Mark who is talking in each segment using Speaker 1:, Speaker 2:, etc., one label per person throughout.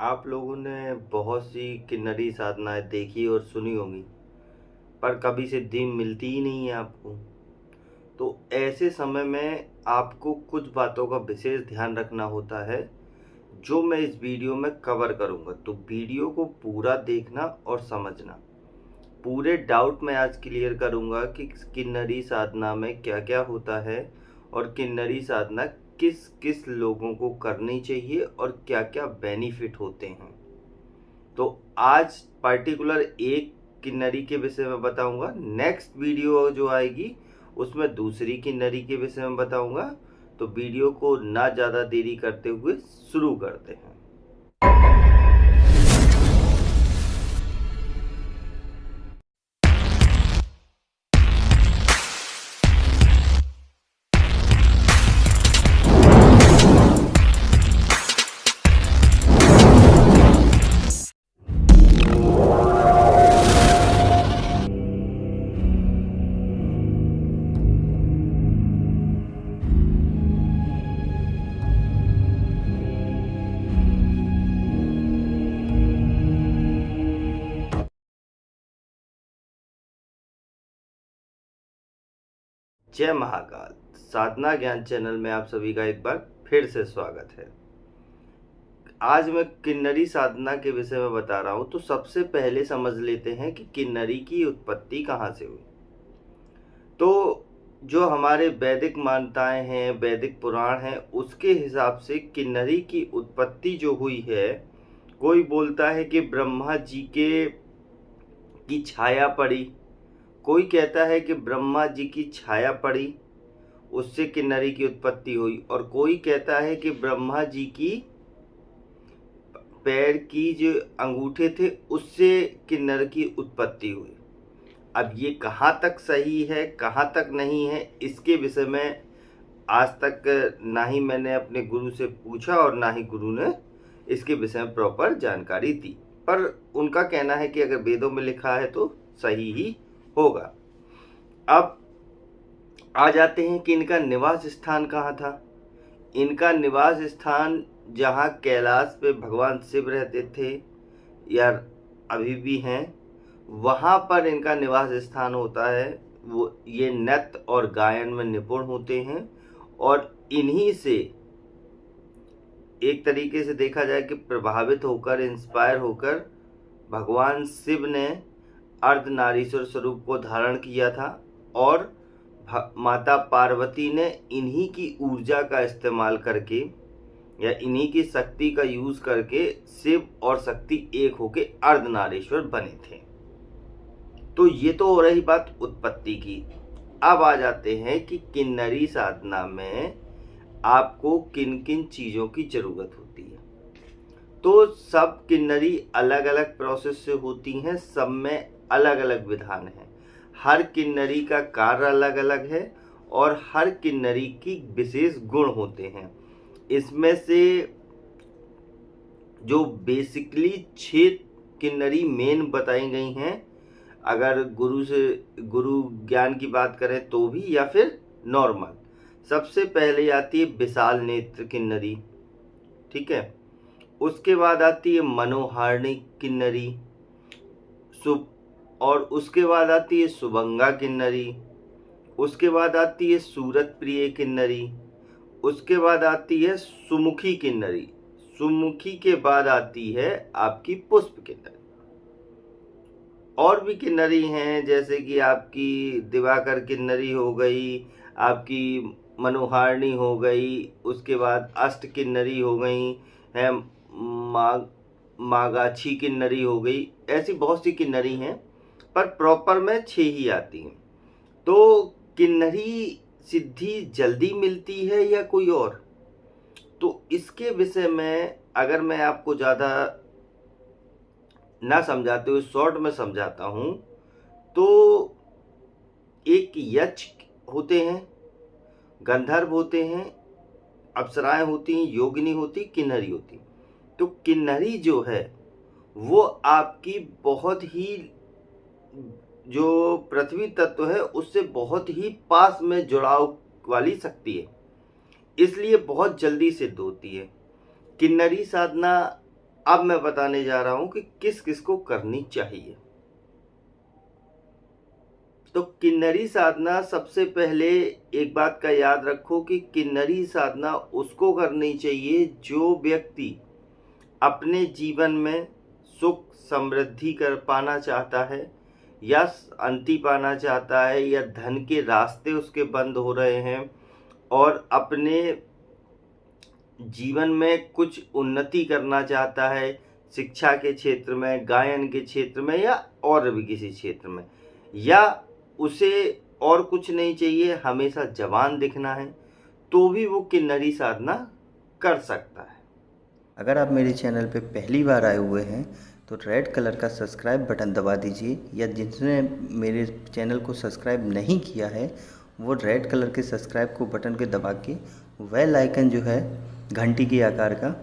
Speaker 1: आप लोगों ने बहुत सी किन्नरी साधनाएं देखी और सुनी होंगी, पर कभी सिद्धि मिलती ही नहीं है आपको। तो ऐसे समय में आपको कुछ बातों का विशेष ध्यान रखना होता है, जो मैं इस वीडियो में कवर करूंगा। तो वीडियो को पूरा देखना और समझना। पूरे डाउट मैं आज क्लियर करूंगा कि किन्नरी साधना में क्या क्या होता है और किन्नरी साधना किस किस लोगों को करनी चाहिए और क्या क्या बेनिफिट होते हैं। तो आज पर्टिकुलर एक किन्नरी के विषय में बताऊंगा। नेक्स्ट वीडियो जो आएगी उसमें दूसरी किन्नरी के विषय में बताऊंगा। तो वीडियो को ना ज़्यादा देरी करते हुए शुरू करते हैं। जय महाकाल। साधना ज्ञान चैनल में आप सभी का एक बार फिर से स्वागत है। आज मैं किन्नरी साधना के विषय में बता रहा हूं। तो सबसे पहले समझ लेते हैं कि किन्नरी की उत्पत्ति कहां से हुई। तो जो हमारे वैदिक मान्यताएं हैं, वैदिक पुराण हैं, उसके हिसाब से किन्नरी की उत्पत्ति जो हुई है, कोई बोलता है कि ब्रह्मा जी की छाया पड़ी, कोई कहता है कि ब्रह्मा जी की छाया पड़ी, उससे किन्नरी की उत्पत्ति हुई, और कोई कहता है कि ब्रह्मा जी की पैर की जो अंगूठे थे उससे किन्नर की उत्पत्ति हुई। अब ये कहाँ तक सही है, कहाँ तक नहीं है, इसके विषय में आज तक ना ही मैंने अपने गुरु से पूछा और ना ही गुरु ने इसके विषय में प्रॉपर जानकारी दी। पर उनका कहना है कि अगर वेदों में लिखा है तो सही ही होगा। अब आ जाते हैं कि इनका निवास स्थान कहाँ था। इनका निवास स्थान जहाँ कैलाश पे भगवान शिव रहते थे या अभी भी हैं, वहाँ पर इनका निवास स्थान होता है। वो ये नृत्य और गायन में निपुण होते हैं और इन्हीं से एक तरीके से देखा जाए कि प्रभावित होकर, इंस्पायर होकर भगवान शिव ने अर्धनारीश्वर स्वरूप को धारण किया था और माता पार्वती ने इन्हीं की ऊर्जा का इस्तेमाल करके या इन्हीं की शक्ति का यूज करके शिव और शक्ति एक होके अर्धनारीश्वर बने थे। तो ये तो हो रही बात उत्पत्ति की। अब आ जाते हैं कि किन्नरी साधना में आपको किन किन चीजों की जरूरत होती है। तो सब किन्नरी अलग अलग प्रोसेस से होती हैं, सब में अलग अलग विधान है। हर किन्नरी का कार्य अलग अलग है और हर किन्नरी की विशेष गुण होते हैं। इसमें से जो बेसिकली 6 किन्नरी मेन बताई गई हैं, अगर गुरु ज्ञान की बात करें तो भी या फिर नॉर्मल। सबसे पहले आती है विशाल नेत्र किन्नरी, ठीक है। उसके बाद आती है मनोहारिणी किन्नरी, और उसके बाद आती है सुभंगा किन्नरी। उसके बाद आती है सूरत प्रिय किन्नरी। उसके बाद आती है सुमुखी किन्नरी। सुमुखी के बाद आती है आपकी पुष्प किन्नरी। और भी किन्नरी हैं, जैसे कि आपकी दिवाकर किन्नरी हो गई, आपकी मनोहारिणी हो गई, उसके बाद अष्ट किन्नरी हो गई है, मागाछी किन्नरी हो गई। ऐसी बहुत सी किन्नरी हैं, पर प्रॉपर में 6 ही आती हैं। तो किन्नरी सिद्धि जल्दी मिलती है या कोई और? तो इसके विषय में अगर मैं आपको ज़्यादा ना समझाते हुए शॉर्ट में समझाता हूँ, तो एक यक्ष होते हैं, गंधर्व होते हैं, अप्सराएं होती हैं, योगिनी होती, किन्नरी होती। तो किन्नरी जो है वो आपकी बहुत ही, जो पृथ्वी तत्व है उससे बहुत ही पास में जुड़ाव वाली शक्ति है, इसलिए बहुत जल्दी सिद्ध होती है। किन्नरी साधना अब मैं बताने जा रहा हूं कि किस किस को करनी चाहिए। तो किन्नरी साधना, सबसे पहले एक बात का याद रखो कि किन्नरी साधना उसको करनी चाहिए जो व्यक्ति अपने जीवन में सुख समृद्धि कर पाना चाहता है, या शांति पाना चाहता है, या धन के रास्ते उसके बंद हो रहे हैं, और अपने जीवन में कुछ उन्नति करना चाहता है, शिक्षा के क्षेत्र में, गायन के क्षेत्र में, या और भी किसी क्षेत्र में, या उसे और कुछ नहीं चाहिए, हमेशा जवान दिखना है, तो भी वो किन्नरी साधना कर सकता है।
Speaker 2: अगर आप मेरे चैनल पे पहली बार आए हुए हैं तो रेड कलर का सब्सक्राइब बटन दबा दीजिए, या जिसने मेरे चैनल को सब्सक्राइब नहीं किया है वो रेड कलर के सब्सक्राइब को बटन के दबा के बेल आइकन जो है घंटी के आकार का,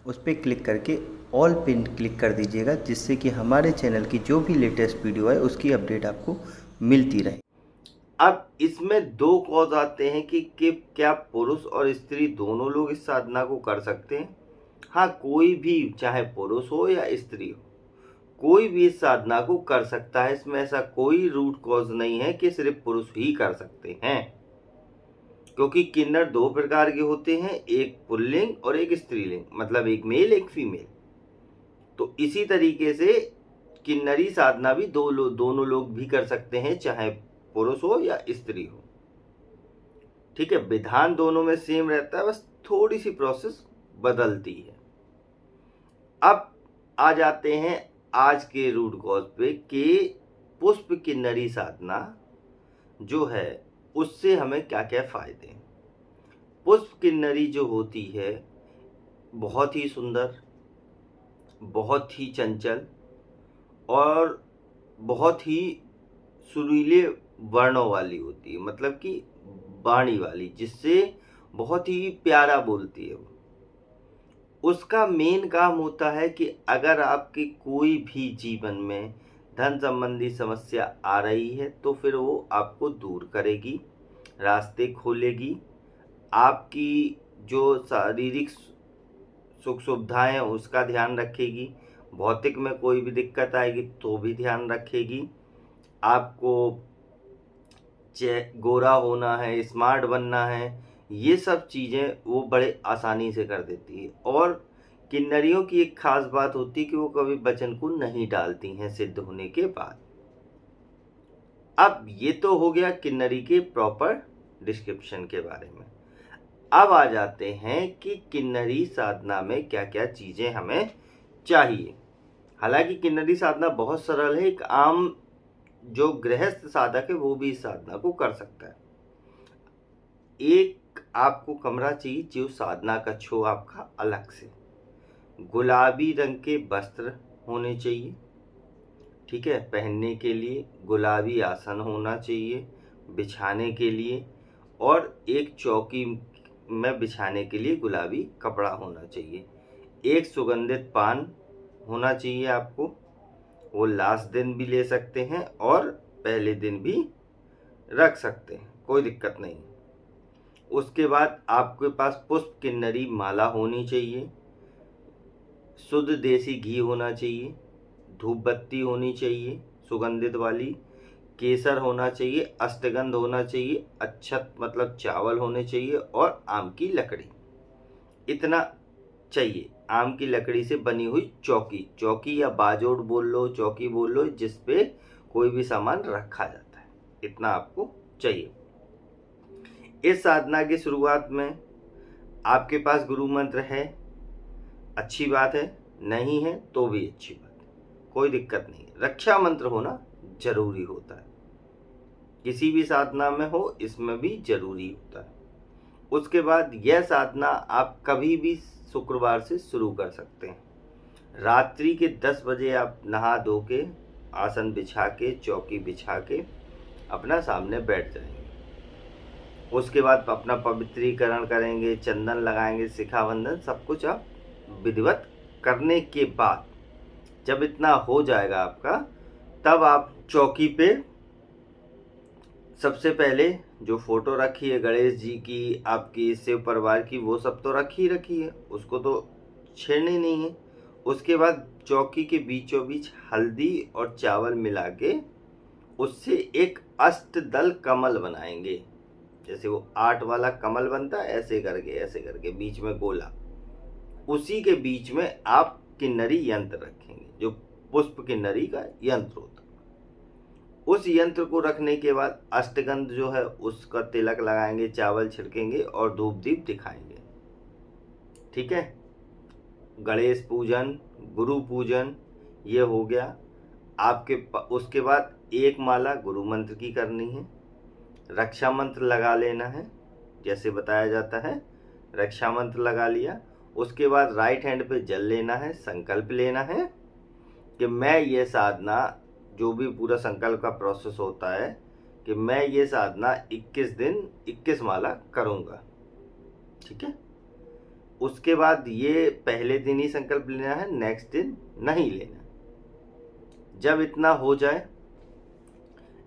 Speaker 2: उस पर क्लिक करके ऑल पिन क्लिक कर दीजिएगा, जिससे कि हमारे चैनल की जो भी लेटेस्ट वीडियो है उसकी अपडेट आपको मिलती रहे।
Speaker 1: अब इसमें दो कॉज आते हैं कि क्या पुरुष और स्त्री दोनों लोग इस साधना को कर सकते हैं। हाँ, कोई भी, चाहे पुरुष हो या स्त्री हो, कोई भी इस साधना को कर सकता है। इसमें ऐसा कोई रूट कॉज नहीं है कि सिर्फ पुरुष ही कर सकते हैं, क्योंकि किन्नर दो प्रकार के होते हैं, एक पुल्लिंग और एक स्त्रीलिंग, मतलब एक मेल एक फीमेल। तो इसी तरीके से किन्नरी साधना भी दोनों लोग भी कर सकते हैं, चाहे पुरुष हो या स्त्री हो। ठीक है, विधान दोनों में सेम रहता है, बस थोड़ी सी प्रोसेस बदलती है। अब आ जाते हैं आज के रूट कॉज पे कि पुष्प किन्नरी साधना जो है उससे हमें क्या क्या फायदे हैं। पुष्प किन्नरी जो होती है बहुत ही सुंदर, बहुत ही चंचल और बहुत ही सुरीले वर्णों वाली होती है, मतलब कि वाणी वाली, जिससे बहुत ही प्यारा बोलती है वो। उसका मेन काम होता है कि अगर आपके कोई भी जीवन में धन संबंधी समस्या आ रही है तो फिर वो आपको दूर करेगी, रास्ते खोलेगी, आपकी जो शारीरिक सुख सुविधाएं हैं उसका ध्यान रखेगी, भौतिक में कोई भी दिक्कत आएगी तो भी ध्यान रखेगी, आपको गोरा होना है, स्मार्ट बनना है, ये सब चीज़ें वो बड़े आसानी से कर देती है। और किन्नरियों की एक खास बात होती है कि वो कभी वचन को नहीं डालती हैं सिद्ध होने के बाद। अब ये तो हो गया किन्नरी के प्रॉपर डिस्क्रिप्शन के बारे में। अब आ जाते हैं कि किन्नरी साधना में क्या क्या चीज़ें हमें चाहिए। हालांकि किन्नरी साधना बहुत सरल है, एक आम जो गृहस्थ साधक है वो भी इस साधना को कर सकता है। एक आपको कमरा चाहिए जो साधना कक्ष हो आपका अलग से, गुलाबी रंग के वस्त्र होने चाहिए, ठीक है, पहनने के लिए, गुलाबी आसन होना चाहिए बिछाने के लिए, और एक चौकी में बिछाने के लिए गुलाबी कपड़ा होना चाहिए। एक सुगंधित पान होना चाहिए आपको, वो लास्ट दिन भी ले सकते हैं और पहले दिन भी रख सकते हैं, कोई दिक्कत नहीं। उसके बाद आपके पास पुष्प किन्नरी माला होनी चाहिए, शुद्ध देसी घी होना चाहिए, धूप बत्ती होनी चाहिए सुगंधित वाली, केसर होना चाहिए, अष्टगंध होना चाहिए, अक्षत मतलब चावल होने चाहिए, और आम की लकड़ी। इतना चाहिए। आम की लकड़ी से बनी हुई चौकी या बाजोड़ बोल लो, चौकी बोल लो, जिस पे कोई भी सामान रखा जाता है, इतना आपको चाहिए। इस साधना की शुरुआत में आपके पास गुरु मंत्र है, अच्छी बात है, नहीं है तो भी अच्छी बात है, कोई दिक्कत नहीं। रक्षा मंत्र होना जरूरी होता है, किसी भी साधना में हो, इसमें भी जरूरी होता है। उसके बाद यह साधना आप कभी भी शुक्रवार से शुरू कर सकते हैं। रात्रि के 10 बजे आप नहा धो के आसन बिछा के चौकी बिछा के अपना सामने बैठ जाएंगे। उसके बाद अपना पवित्रीकरण करेंगे, चंदन लगाएंगे, शिखाबंधन सब कुछ आप विधिवत करने के बाद जब इतना हो जाएगा आपका, तब आप चौकी पे सबसे पहले जो फोटो रखी है गणेश जी की, आपकी शिव परिवार की, वो सब तो रखी है, उसको तो छेड़नी नहीं है। उसके बाद चौकी के बीचों बीच हल्दी और चावल मिला के उससे एक अष्टदल कमल बनाएंगे। जैसे वो 8 वाला कमल बनता है, ऐसे करके बीच में गोला, उसी के बीच में आप किन्नरी यंत्र रखेंगे, जो पुष्प किन्नरी का यंत्र होता है। उस यंत्र को रखने के बाद अष्टगंध जो है उसका तिलक लगाएंगे, चावल छिड़केंगे और धूप दीप दिखाएंगे। ठीक है, गणेश पूजन, गुरु पूजन ये हो गया आपके। उसके बाद एक माला गुरु मंत्र की करनी है, रक्षा मंत्र लगा लेना है, जैसे बताया जाता है रक्षा मंत्र लगा लिया। उसके बाद राइट हैंड पे जल लेना है, संकल्प लेना है कि मैं ये साधना, जो भी पूरा संकल्प का प्रोसेस होता है कि मैं ये साधना 21 दिन 21 माला करूँगा। ठीक है, उसके बाद ये पहले दिन ही संकल्प लेना है, नेक्स्ट दिन नहीं लेना। जब इतना हो जाए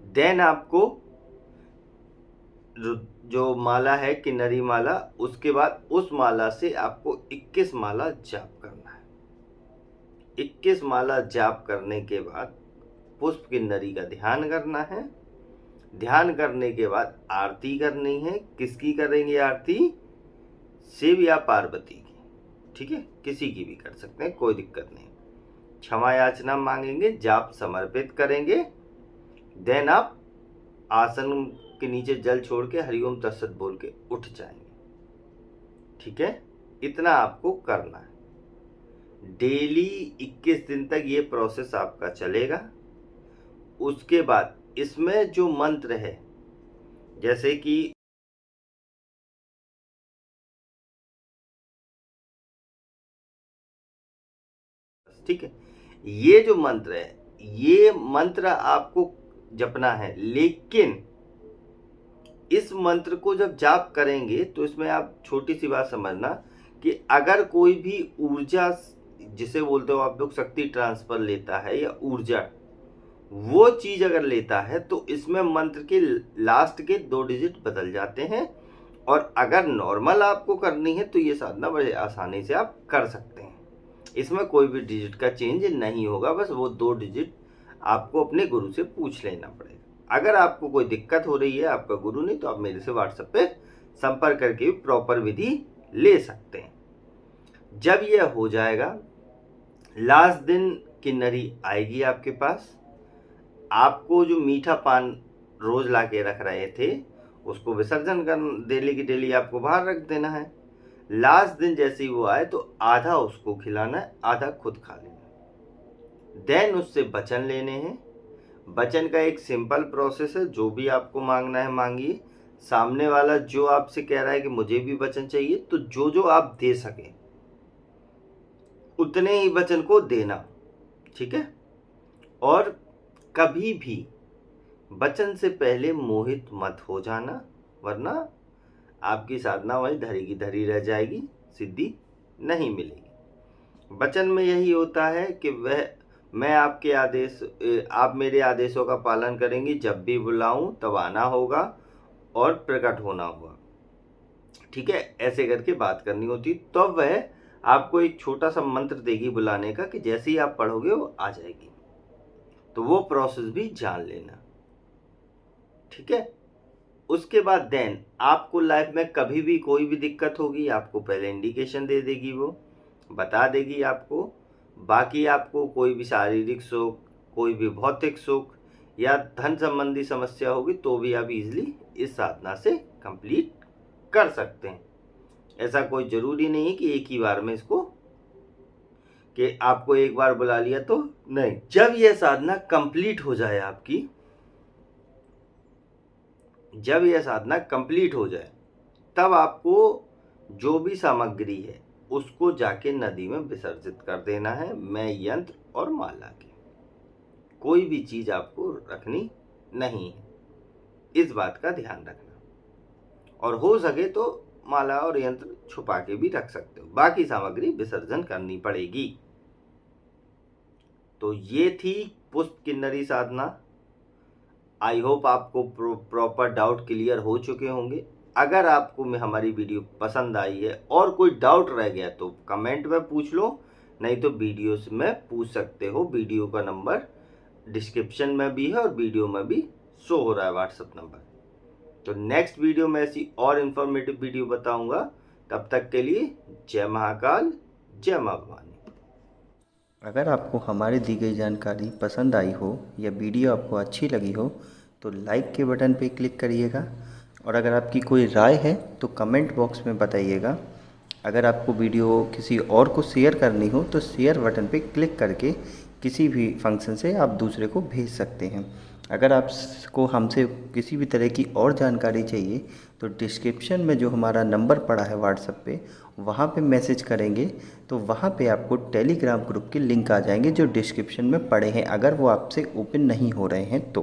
Speaker 1: देन आपको जो माला है किन्नरी माला, उसके बाद उस माला से आपको 21 माला जाप करना है। 21 माला जाप करने के बाद पुष्प किन्नरी का ध्यान करना है। ध्यान करने के बाद आरती करनी है। किसकी करेंगे आरती? शिव या पार्वती की। ठीक है, किसी की भी कर सकते हैं, कोई दिक्कत नहीं। क्षमा याचना मांगेंगे, जाप समर्पित करेंगे। देन आप आसन के नीचे जल छोड़ के हरिओम तत्सत बोल के उठ जाएंगे। ठीक है, इतना आपको करना है। डेली 21 दिन तक ये प्रोसेस आपका चलेगा। उसके बाद इसमें जो मंत्र है, जैसे कि ठीक है, ये जो मंत्र है, ये मंत्र आपको जपना है। लेकिन इस मंत्र को जब जाप करेंगे तो इसमें आप छोटी सी बात समझना कि अगर कोई भी ऊर्जा, जिसे बोलते हो आप लोग शक्ति ट्रांसफर लेता है या ऊर्जा, वो चीज अगर लेता है तो इसमें मंत्र के लास्ट के 2 डिजिट बदल जाते हैं। और अगर नॉर्मल आपको करनी है तो ये साधना बड़े आसानी से आप कर सकते हैं। इसमें कोई भी डिजिट का चेंज नहीं होगा, बस वो 2 डिजिट आपको अपने गुरु से पूछ लेना पड़ेगा। अगर आपको कोई दिक्कत हो रही है, आपका गुरु नहीं, तो आप मेरे से व्हाट्सएप पे संपर्क करके भी प्रॉपर विधि ले सकते हैं। जब यह हो जाएगा, लास्ट दिन किन्नरी आएगी आपके पास। आपको जो मीठा पान रोज ला के रख रहे थे उसको विसर्जन कर, डेली की डेली आपको बाहर रख देना है। लास्ट दिन जैसे ही वो आए तो आधा उसको खिलाना है, आधा खुद खा लेना। देन उससे वचन लेने हैं। वचन का एक सिंपल प्रोसेस है, जो भी आपको मांगना है मांगिए। सामने वाला जो आपसे कह रहा है कि मुझे भी वचन चाहिए, तो जो जो आप दे सके उतने ही वचन को देना। ठीक है, और कभी भी वचन से पहले मोहित मत हो जाना, वरना आपकी साधना वही धरी की धरी रह जाएगी, सिद्धि नहीं मिलेगी। वचन में यही होता है कि मैं आपके आदेश, आप मेरे आदेशों का पालन करेंगे, जब भी बुलाऊं तब आना होगा और प्रकट होना होगा। ठीक है, ऐसे करके बात करनी होती। तो वह आपको एक छोटा सा मंत्र देगी बुलाने का, कि जैसे ही आप पढ़ोगे वो आ जाएगी। तो वो प्रोसेस भी जान लेना। ठीक है, उसके बाद देन आपको लाइफ में कभी भी कोई भी दिक्कत होगी, आपको पहले इंडिकेशन दे देगी, वो बता देगी आपको। बाकी आपको कोई भी शारीरिक सुख, कोई भी भौतिक सुख या धन संबंधी समस्या होगी तो भी आप इजीली इस साधना से कंप्लीट कर सकते हैं। ऐसा कोई जरूरी नहीं है कि एक ही बार में इसको, कि आपको एक बार बुला लिया तो नहीं। जब यह साधना कंप्लीट हो जाए आपकी, जब यह साधना कंप्लीट हो जाए, तब आपको जो भी सामग्री है उसको जाके नदी में विसर्जित कर देना है। मैं यंत्र और माला के, कोई भी चीज आपको रखनी नहीं है, इस बात का ध्यान रखना। और हो सके तो माला और यंत्र छुपा के भी रख सकते हो, बाकी सामग्री विसर्जन करनी पड़ेगी। तो ये थी पुष्प किन्नरी साधना। आई होप आपको प्रॉपर डाउट क्लियर हो चुके होंगे। अगर आपको हमारी वीडियो पसंद आई है और कोई डाउट रह गया तो कमेंट में पूछ लो, नहीं तो वीडियो से में पूछ सकते हो। वीडियो का नंबर डिस्क्रिप्शन में भी है और वीडियो में भी शो हो रहा है व्हाट्सएप नंबर। तो नेक्स्ट वीडियो में ऐसी और इन्फॉर्मेटिव वीडियो बताऊंगा। तब तक के लिए जय महाकाल, जय माँ भवानी।
Speaker 2: अगर आपको हमारी दी गई जानकारी पसंद आई हो या वीडियो आपको अच्छी लगी हो तो लाइक के बटन पे क्लिक करिएगा, और अगर आपकी कोई राय है तो कमेंट बॉक्स में बताइएगा। अगर आपको वीडियो किसी और को शेयर करनी हो तो शेयर बटन पे क्लिक करके किसी भी फंक्शन से आप दूसरे को भेज सकते हैं। अगर आपको हमसे किसी भी तरह की और जानकारी चाहिए तो डिस्क्रिप्शन में जो हमारा नंबर पड़ा है व्हाट्सएप पे, वहाँ पे मैसेज करेंगे तो वहाँ पे आपको टेलीग्राम ग्रुप के लिंक आ जाएंगे जो डिस्क्रिप्शन में पड़े हैं, अगर वो आपसे ओपन नहीं हो रहे हैं तो।